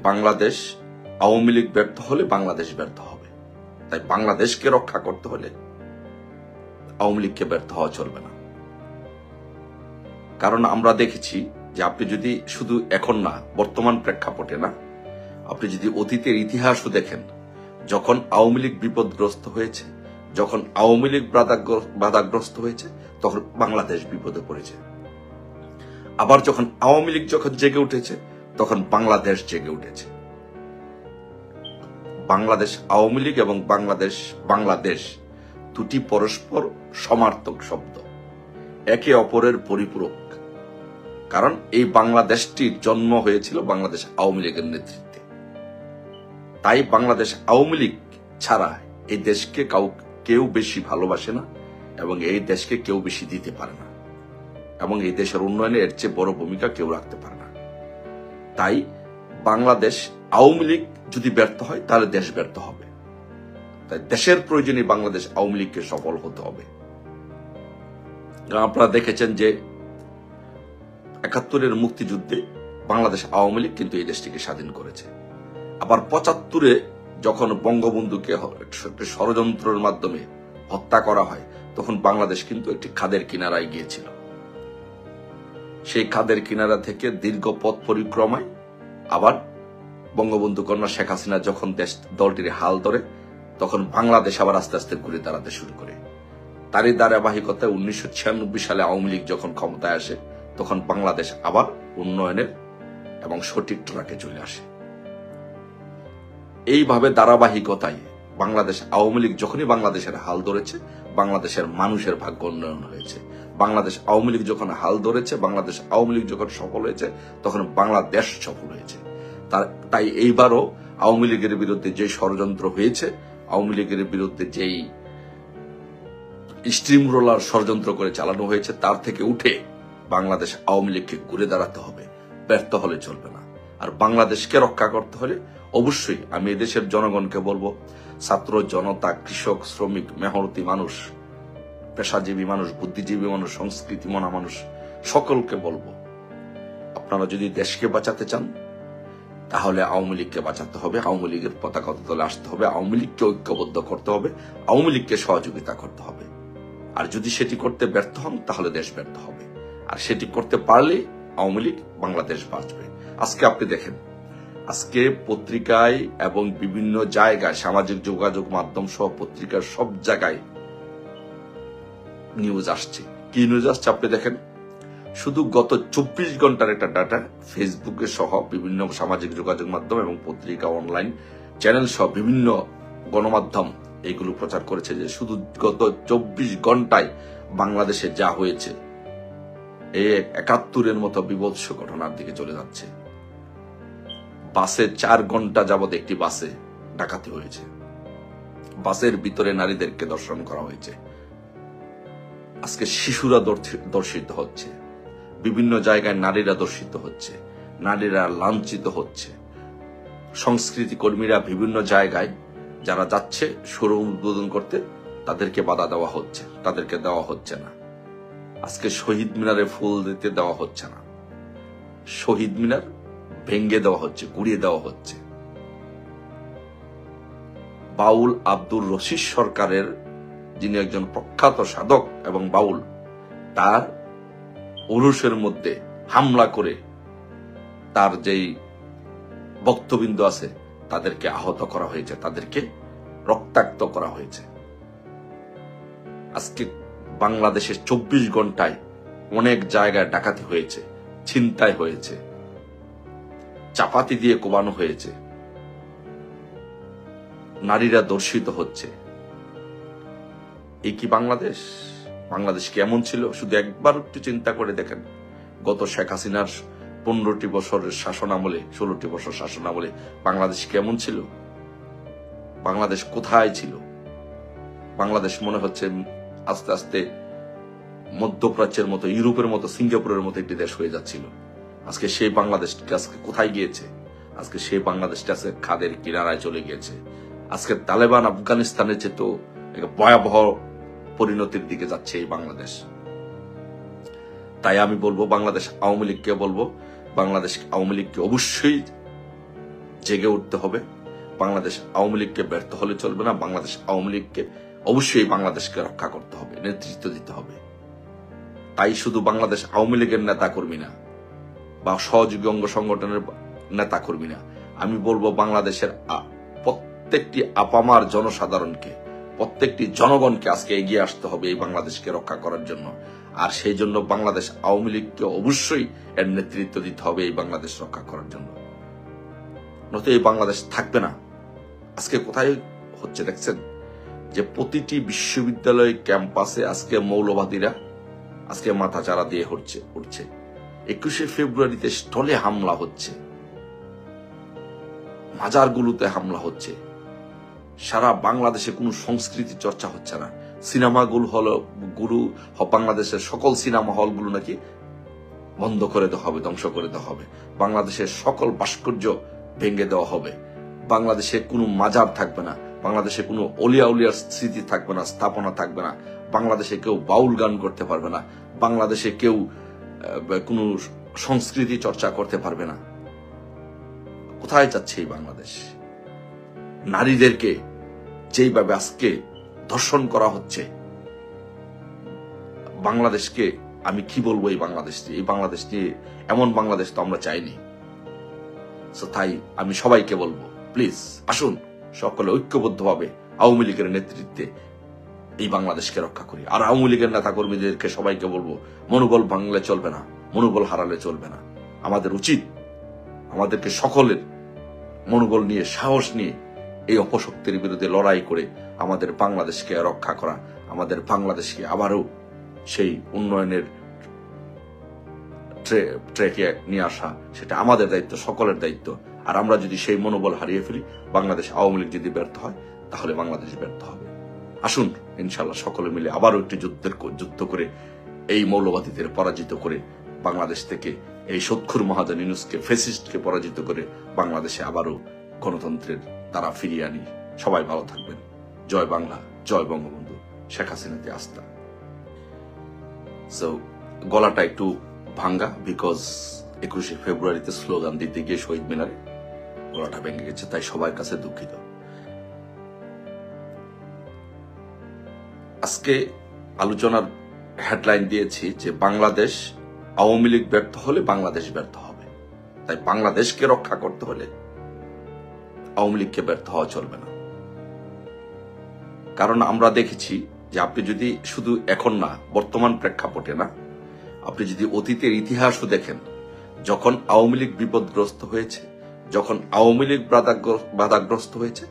বাংলাদেশ আওয়ামী লীগ ব্যর্থ হলে বাংলাদেশ ব্যর্থ হবে। তাই বাংলাদেশকে রক্ষা করতে হলে আওয়ামী লীগকে ব্যর্থ হওয়া চলবে না। কারণ আমরা দেখেছি যে আপনি যদি শুধু এখন না, বর্তমান প্রেক্ষাপটে না, আপনি যদি অতীতের ইতিহাসও দেখেন, যখন আওয়ামী লীগ বিপদগ্রস্ত হয়েছে, যখন আওয়ামী লীগ বাধাগ্রস্ত হয়েছে, তখন বাংলাদেশ বিপদে পড়েছে। আবার যখন আওয়ামী লীগ জেগে উঠেছে, তখন বাংলাদেশ জেগে উঠেছে। বাংলাদেশ আওয়ামী লীগ এবং বাংলাদেশ দুটি পরস্পর সমার্থক শব্দ, একে অপরের পরিপূরক। কারণ এই বাংলাদেশটির জন্ম হয়েছিল বাংলাদেশ আওয়ামী লীগের নেতৃত্বে। তাই বাংলাদেশ আওয়ামী লীগ ছাড়া এই দেশকে কেউ বেশি ভালোবাসে না এবং এই দেশকে কেউ বেশি দিতে পারে না এবং এই দেশের উন্নয়নে এর চেয়ে বড় ভূমিকা কেউ রাখতে পারে না। তাই বাংলাদেশ আওয়ামী লীগ যদি ব্যর্থ হয় তাহলে দেশ ব্যর্থ হবে। তাই দেশের প্রয়োজনে বাংলাদেশ আওয়ামী লীগকে সফল হতে হবে। আপনারা দেখেছেন যে ৭১-এর মুক্তিযুদ্ধে বাংলাদেশ আওয়ামী লীগ কিন্তু এই দেশটিকে স্বাধীন করেছে। আবার ৭৫-এ যখন বঙ্গবন্ধুকে ষড়যন্ত্রের মাধ্যমে হত্যা করা হয়, তখন বাংলাদেশ কিন্তু একটি খাদের কিনারায় গিয়েছিল। সেই খাদের কিনারা থেকে দীর্ঘ পথ পরিক্রমায় আবার বঙ্গবন্ধু কন্যা শেখ হাসিনা যখন দলটির হাল ধরে, তখন বাংলাদেশ আবার আস্তে আস্তে ঘুরে দাঁড়াতে শুরু করে। তারই ধারাবাহিকতায় ১৯৯৬ সালে আওয়ামী লীগ যখন ক্ষমতায় আসে, তখন বাংলাদেশ আবার উন্নয়নের এবং সঠিক ট্র্যাকে চলে আসে। এইভাবে ধারাবাহিকতায় বাংলাদেশ আওয়ামী লীগ যখনই বাংলাদেশের হাল ধরেছে, বাংলাদেশের মানুষের ভাগ্য উন্নয়ন হয়েছে। বাংলাদেশ আওয়ামী লীগ যখন হাল ধরেছে, বাংলাদেশ আওয়ামী লীগ যখন সফল হয়েছে, তখন বাংলাদেশ সফল হয়েছে। তাই এইবারও আওয়ামী লীগের বিরুদ্ধে যে ষড়যন্ত্র হয়েছে, আওয়ামী লীগের বিরুদ্ধে যেই স্ট্রিম রোলার ষড়যন্ত্র করে চালানো হয়েছে, তার থেকে উঠে বাংলাদেশ আওয়ামী লীগকে ঘুরে দাঁড়াতে হবে, ব্যর্থ হলে চলবে না। আর বাংলাদেশকে রক্ষা করতে হলে অবশ্যই আমি এদেশের জনগণকে বলবো, ছাত্র জনতা, কৃষক, শ্রমিক, মেহনতি মানুষ, পেশাজীবী মানুষ, বুদ্ধিজীবী মানুষ, সংস্কৃতি মনা মানুষ, সকলকে বলবো, আপনারা যদি দেশকে বাঁচাতে চান তাহলে আওয়ামী লীগকে বাঁচাতে হবে, আওয়ামী লীগের পতাকা তলে আসতে হবে, আওয়ামী লীগকে ঐক্যবদ্ধ করতে হবে, আওয়ামী লীগকে সহযোগিতা করতে হবে। আর যদি সেটি করতে ব্যর্থ হন তাহলে দেশ ব্যর্থ হবে। আর সেটি করতে পারলে আওয়ামী লীগ, বাংলাদেশ বাঁচবে। আজকে আপনি দেখেন, আজকে পত্রিকায় এবং বিভিন্ন জায়গায়, সামাজিক যোগাযোগ মাধ্যম সহ পত্রিকার সব জায়গায় নিউজ আসছে। কি নিউজ আসছে আপনি দেখেন। শুধু গত ২৪ ঘন্টার একটা ডাটা ফেসবুকে সহ বিভিন্ন সামাজিক যোগাযোগ মাধ্যম এবং পত্রিকা, অনলাইন চ্যানেল সহ বিভিন্ন গণমাধ্যম এইগুলো প্রচার করেছে যে শুধু গত ২৪ ঘন্টায় বাংলাদেশে যা হয়েছে, এই ৭১-এর মতো বিভৎস ঘটনার দিকে চলে যাচ্ছে। বাসে ৪ ঘন্টা যাবৎ একটি বাসে ডাকাতি হয়েছে, বাসের ভিতরে নারীদেরকে ধর্ষণ করা হয়েছে। আজকে শিশুরা ধর্ষিত হচ্ছে, বিভিন্ন জায়গায় নারীরা ধর্ষিত হচ্ছে, নারীরা লাঞ্ছিত হচ্ছে। সংস্কৃতি কর্মীরা বিভিন্ন জায়গায় যারা যাচ্ছে শোরুম উদ্বোধন করতে, তাদেরকে বাধা দেওয়া হচ্ছে, তাদেরকে দেওয়া হচ্ছে না। আজকে শহীদ মিনারে ফুল দিতে দেওয়া হচ্ছে না, শহীদ মিনার ভেঙ্গে দেওয়া হচ্ছে, গুড়িয়ে দেওয়া হচ্ছে। বাউল আব্দুর রশিদ সরকারের, যিনি একজন প্রখ্যাত সাধক এবং বাউল, তার উরুসের মধ্যে হামলা করে তার যেই ভক্তবৃন্দ আছে তাদেরকে আহত করা হয়েছে, তাদেরকে রক্তাক্ত করা হয়েছে। আজকে বাংলাদেশের ২৪ ঘন্টায় অনেক জায়গায় ডাকাতি হয়েছে, ছিনতাই হয়েছে, চাপাতি দিয়ে কোবানো হয়েছে, নারীরা ধর্ষিত হচ্ছে। এই কি বাংলাদেশ? বাংলাদেশ কেমন ছিল শুধু একবার একটু চিন্তা করে দেখেন। গত শেখ হাসিনার ১৫টি বছরের শাসন আমলে, ১৬টি বছর শাসন আমলে বাংলাদেশ কেমন ছিল? বাংলাদেশ কোথায় ছিল? বাংলাদেশ মনে হচ্ছে আস্তে আস্তে মধ্যপ্রাচ্যের মতো, ইউরোপের মতো, সিঙ্গাপুরের মতো একটি দেশ হয়ে যাচ্ছিল। আজকে সেই বাংলাদেশটি আজকে কোথায় গিয়েছে? আজকে সেই বাংলাদেশটা আজকে খাদের কিনারায় চলে গিয়েছে। আজকে তালেবান আফগানিস্তানের চেয়ে তো ভয়াবহ পরিণতির দিকে যাচ্ছে এই বাংলাদেশ। তাই আমি বলবো, বাংলাদেশ আওয়ামী লীগকে বলবো, বাংলাদেশ আওয়ামী লীগকে অবশ্যই জেগে উঠতে হবে। বাংলাদেশ আওয়ামী লীগকে ব্যর্থ হলে চলবে না। বাংলাদেশ আওয়ামী লীগকে অবশ্যই বাংলাদেশকে রক্ষা করতে হবে, নেতৃত্ব দিতে হবে। তাই শুধু বাংলাদেশ আওয়ামী লীগের নেতা কর্মী না বা সহযোগী অঙ্গ সংগঠনের নেতা কর্মী না, আমি বলবো বাংলাদেশের প্রত্যেকটি আপামার জনসাধারণকে, প্রত্যেকটি জনগণকে আজকে এগিয়ে আসতে হবে এই বাংলাদেশকে রক্ষা করার জন্য। আর সেই জন্য বাংলাদেশ আওয়ামী লীগকে অবশ্যই এর নেতৃত্ব দিতে হবে এই বাংলাদেশ রক্ষা করার জন্য। নয়তো এই বাংলাদেশ থাকবে না। আজকে কোথায় হচ্ছে দেখছেন যে প্রতিটি বিশ্ববিদ্যালয় ক্যাম্পাসে আজকে মৌলবাদীরা আজকে মাথা চারা দিয়ে উঠছে। 21শে ফেব্রুয়ারিতে স্টলে হামলা হচ্ছে, মাজারগুলোতে হামলা হচ্ছে। সারা বাংলাদেশে কোনো সংস্কৃতি চর্চা হচ্ছে না। সিনেমাগুলো বাংলাদেশের সকল সিনেমা হলগুলো নাকি বন্ধ করে দেওয়া হবে, ধ্বংস করে দেওয়া হবে। বাংলাদেশের সকল ভাস্কর্য ভেঙে দেওয়া হবে। বাংলাদেশে কোনো মাজার থাকবে না, বাংলাদেশে কোনো অলিয়া উলিয়ার স্মৃতি থাকবে না, স্থাপনা থাকবে না। বাংলাদেশে কেউ বাউল গান করতে পারবে না, বাংলাদেশে কেউ কোনো সংস্কৃতি চর্চা করতে পারবে না। কোথায় যাচ্ছে এই বাংলাদেশ? নারীদেরকে যেইভাবে আজকে ধর্ষণ করা হচ্ছে, বাংলাদেশকে আমি কি বলবো এই বাংলাদেশ নিয়ে এমন বাংলাদেশ তো আমরা চাইনি। তাই আমি সবাইকে বলবো, প্লিজ আসুন সকলে ঐক্যবদ্ধভাবে আওয়ামী লীগের নেতৃত্বে এই বাংলাদেশকে রক্ষা করি। আর আওয়ামী লীগের নেতা কর্মীদেরকে সবাইকে বলবো, মনোবল ভাঙলে চলবে না, মনোবল হারালে চলবে না। আমাদের উচিত আমাদেরকে সকলের মনোবল নিয়ে, সাহস নিয়ে এই অপশক্তির বিরুদ্ধে লড়াই করে আমাদের বাংলাদেশকে রক্ষা করা, আমাদের বাংলাদেশকে আবারও সেই উন্নয়নের ট্র্যাকে নিয়ে আসা, সেটা আমাদের দায়িত্ব, সকলের দায়িত্ব। আর আমরা যদি সেই মনোবল হারিয়ে ফেলি, বাংলাদেশ আওয়ামী লীগ যদি ব্যর্থ হয়, তাহলে বাংলাদেশ ব্যর্থ হবে। আসুন ইনশাল্লাহ সকলে মিলে আবারও একটি যুদ্ধ করে এই মৌলবাদীদের পরাজিত করে বাংলাদেশ থেকে এই সৎখুর মহাজন ইউনূসকে, ফ্যাসিস্টকে পরাজিত করে বাংলাদেশে আবারও গণতন্ত্রের দ্বারা ফিরিয়ে আনি। সবাই ভালো থাকবেন। জয় বাংলা, জয় বঙ্গবন্ধু, শেখ হাসিনাতে আস্থা। সো গলাটা একটু ভাঙ্গা, বিকজ 21শে ফেব্রুয়ারিতে স্লোগান দিতে গিয়ে শহীদ মিনারে গলাটা ভেঙে গেছে, তাই সবার কাছে দুঃখিত। আজকে আলোচনার হেডলাইন দিয়েছি যে বাংলাদেশ আওয়ামী লীগ ব্যর্থ হলে বাংলাদেশ ব্যর্থ হবে। তাই বাংলাদেশকে রক্ষা করতে হলে আওয়ামী লীগকে ব্যর্থ হওয়া চলবে না। কারণ আমরা দেখেছি যে আপনি যদি শুধু এখন না, বর্তমান প্রেক্ষাপটে না, আপনি যদি অতীতের ইতিহাসও দেখেন, যখন আওয়ামী লীগ বিপদগ্রস্ত হয়েছে, যখন আওয়ামী লীগ বাধাগ্রস্ত হয়েছে,